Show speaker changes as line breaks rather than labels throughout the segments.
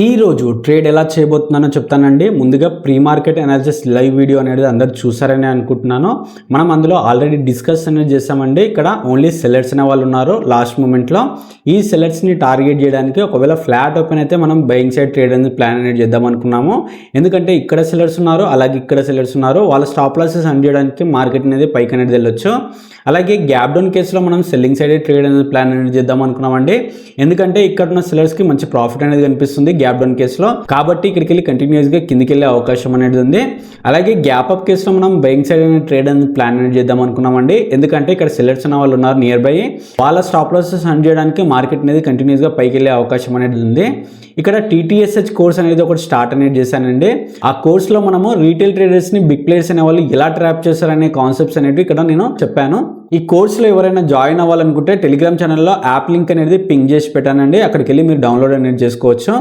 ఈ రోజు ట్రేడ్ ఎలా చేయబోతున్నానో చెప్తానండి. ముందుగా pre market analysis live video అనేది అందరు చూసారని అనుకుంటున్నాను. మనం అందులో ఆల్రెడీ డిస్కస్ అనేది చేసామండి. ఇక్కడ ఓన్లీ సెల్లర్స్ అనే వాళ్ళు ఉన్నారు లాస్ట్ మూమెంట్లో. ఈ సెల్లర్స్ని టార్గెట్ చేయడానికి ఒకవేళ ఫ్లాట్ ఓపెన్ అయితే మనం బయింగ్ సైడ్ ట్రేడ్ అనేది ప్లాన్ అనేది చేద్దాం అనుకున్నాము. ఎందుకంటే ఇక్కడ సెల్లర్స్ ఉన్నారు, అలాగే ఇక్కడ సెల్లర్స్ ఉన్నారు. వాళ్ళ స్టాప్ లాసెస్ అన్ చేయడానికి మార్కెట్ అనేది పైకి అనేది వెళ్ళొచ్చు. అలాగే గ్యాప్ డౌన్ కేసులో మనం సెల్లింగ్ సైడ్ ట్రేడ్ అనేది ప్లాన్ అనేది చేద్దాం అనుకున్నామండి. ఎందుకంటే ఇక్కడ ఉన్న సెల్లర్స్కి మంచి ప్రాఫిట్ అనేది కనిపిస్తుంది గ్యాప్ డౌన్ కేసులో, కాబట్టి ఇక్కడికి వెళ్ళి కంటిన్యూస్గా కిందికి వెళ్ళే అవకాశం అనేది ఉంది. అలాగే గ్యాప్ అప్ కేసులో మనం బయింగ్ సైడ్ అనేది ట్రేడ్ అనేది ప్లాన్ అనేది చేద్దాం అనుకున్నామండి. ఎందుకంటే ఇక్కడ సెల్లర్స్ అన్న వాళ్ళు ఉన్నారు నియర్ బై, వాళ్ళ స్టాప్ లాసెస్ అన్ చేయడానికి మార్కెట్ అనేది కంటిన్యూస్గా పైకి వెళ్ళే అవకాశం అనేది ఉంది. ఇక్కడ TTSH కోర్స్ అనేది ఒకటి స్టార్ట్ అనేది చేశానండి. ఆ కోర్సులో మనము రీటైల్ ట్రేడర్స్ని బిగ్ ప్లేయర్స్ అనే వాళ్ళు ఎలా ట్రాప్ చేస్తారనే కాన్సెప్ట్స్ అనేవి ఇక్కడ నేను చెప్పాను. ఈ కోర్సులో ఎవరైనా జాయిన్ అవ్వాలనుకుంటే టెలిగ్రామ్ ఛానల్లో యాప్ లింక్ అనేది పింగ్ చేసి పెట్టానండి. అక్కడికి వెళ్ళి మీరు డౌన్లోడ్ అనేది చేసుకోవచ్చు.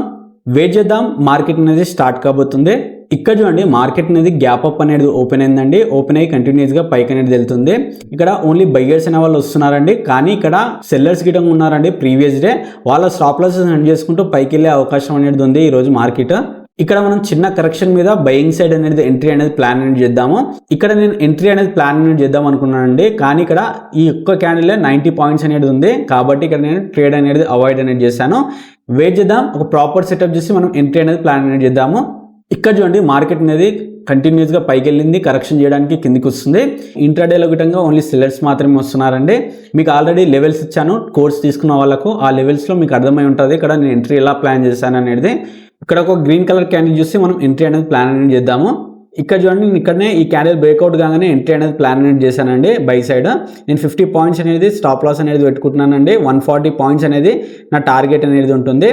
వెయిట్ చేద్దాం, మార్కెట్ అనేది స్టార్ట్ కాబోతుంది. ఇక్కడ చూడండి, మార్కెట్ అనేది గ్యాప్ అప్ అనేది ఓపెన్ అయిందండి. ఓపెన్ అయ్యి కంటిన్యూస్గా పైకి అనేది వెళ్తుంది. ఇక్కడ ఓన్లీ బయ్యర్స్ అనే వాళ్ళు వస్తున్నారండి, కానీ ఇక్కడ సెల్లర్స్ గిటం ఉన్నారండి. ప్రీవియస్ డే వాళ్ళ స్టాప్ లాసెస్ హండ్ చేసుకుంటూ పైకి వెళ్ళే అవకాశం అనేది ఉంది ఈరోజు మార్కెట్. ఇక్కడ మనం చిన్న కరెక్షన్ మీద బయింగ్ సైడ్ అనేది ఎంట్రీ అనేది ప్లాన్ అనేది చేద్దాము. ఇక్కడ నేను ఎంట్రీ అనేది ప్లాన్ అనేది చేద్దాం అనుకున్నానండి, కానీ ఇక్కడ ఈ ఒక్క క్యాండిల్ 90 పాయింట్స్ అనేది ఉంది, కాబట్టి ఇక్కడ నేను ట్రేడ్ అనేది అవాయిడ్ అనేది చేశాను. వెయిట్ చేద్దాం, ఒక ప్రాపర్ సెటప్ చేసి మనం ఎంట్రీ అనేది ప్లాన్ అనేది చేద్దాము. ఇక్కడ చూడండి, మార్కెట్ అనేది కంటిన్యూస్గా పైకి వెళ్ళింది, కరెక్షన్ చేయడానికి కిందికి వస్తుంది. ఇంట్రాడేలో గిటంగా ఓన్లీ సెల్లర్స్ మాత్రమే వస్తున్నారండి. మీకు ఆల్రెడీ లెవెల్స్ ఇచ్చాను కోర్స్ తీసుకున్న వాళ్ళకు, ఆ లెవెల్స్లో మీకు అర్థమై ఉంటుంది ఇక్కడ నేను ఎంట్రీ ఎలా ప్లాన్ చేశాను అనేది. ఇక్కడ ఒక గ్రీన్ కలర్ క్యాండిల్ చూసి మనం ఎంట్రీ అనేది ప్లాన్ అనేది చేద్దాము. ఇక్కడ చూడండి, నేను ఇక్కడనే ఈ క్యాండిల్ బ్రేక్అవుట్ కాగానే ఎంట్రీ అనేది ప్లాన్ అనేది చేశానండి బై సైడ్. నేను 50 పాయింట్స్ అనేది స్టాప్ లాస్ అనేది పెట్టుకుంటున్నానండి. 140 పాయింట్స్ అనేది నా టార్గెట్ అనేది ఉంటుంది.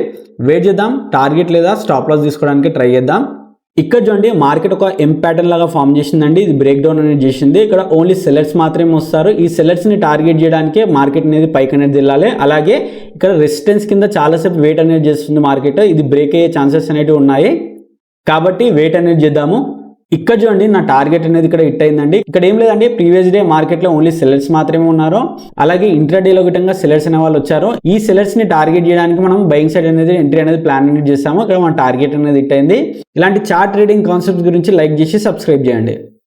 వెయిట్ చేద్దాం, టార్గెట్ లేదా స్టాప్ లాస్ తీసుకోవడానికి ట్రై చేద్దాం. ఇక్కడ చూడండి, మార్కెట్ ఒక ఎం ప్యాటర్న్ లాగా ఫామ్ చేసిందండి. ఇది బ్రేక్ డౌన్ అనేది చేసింది. ఇక్కడ ఓన్లీ సెల్లర్స్ మాత్రమే వస్తారు. ఈ సెల్లర్స్ని టార్గెట్ చేయడానికి మార్కెట్ అనేది పైకి అనేది వెళ్ళాలి. అలాగే ఇక్కడ రెసిస్టెన్స్ కింద చాలాసేపు వెయిట్ అనేది చేస్తుంది మార్కెట్. ఇది బ్రేక్ అయ్యే ఛాన్సెస్ అనేవి ఉన్నాయి, కాబట్టి వెయిట్ అనేది చేద్దాము. ఇక్కడ చూడండి, నా టార్గెట్ అనేది ఇక్కడ హిట్ అయిందండి. ఇక్కడ ఏం లేదండి, ప్రీవియస్ డే మార్కెట్లో ఓన్లీ సెల్లర్స్ మాత్రమే ఉన్నారు. అలాగే ఇంట్రాడేలో గిట్టంగా సెల్లర్స్ అనే వాళ్ళు వచ్చారు. ఈ సెల్లర్స్ ని టార్గెట్ చేయడానికి మనం బయింగ్ సైడ్ అనేది ఎంట్రీ అనేది ప్లాన్ అనేది చేసాము. ఇక్కడ మన టార్గెట్ అనేది హిట్ అయింది. ఇలాంటి చార్ట్ ట్రేడింగ్ కాన్సెప్ట్ గురించి లైక్ చేసి సబ్స్క్రైబ్ చేయండి.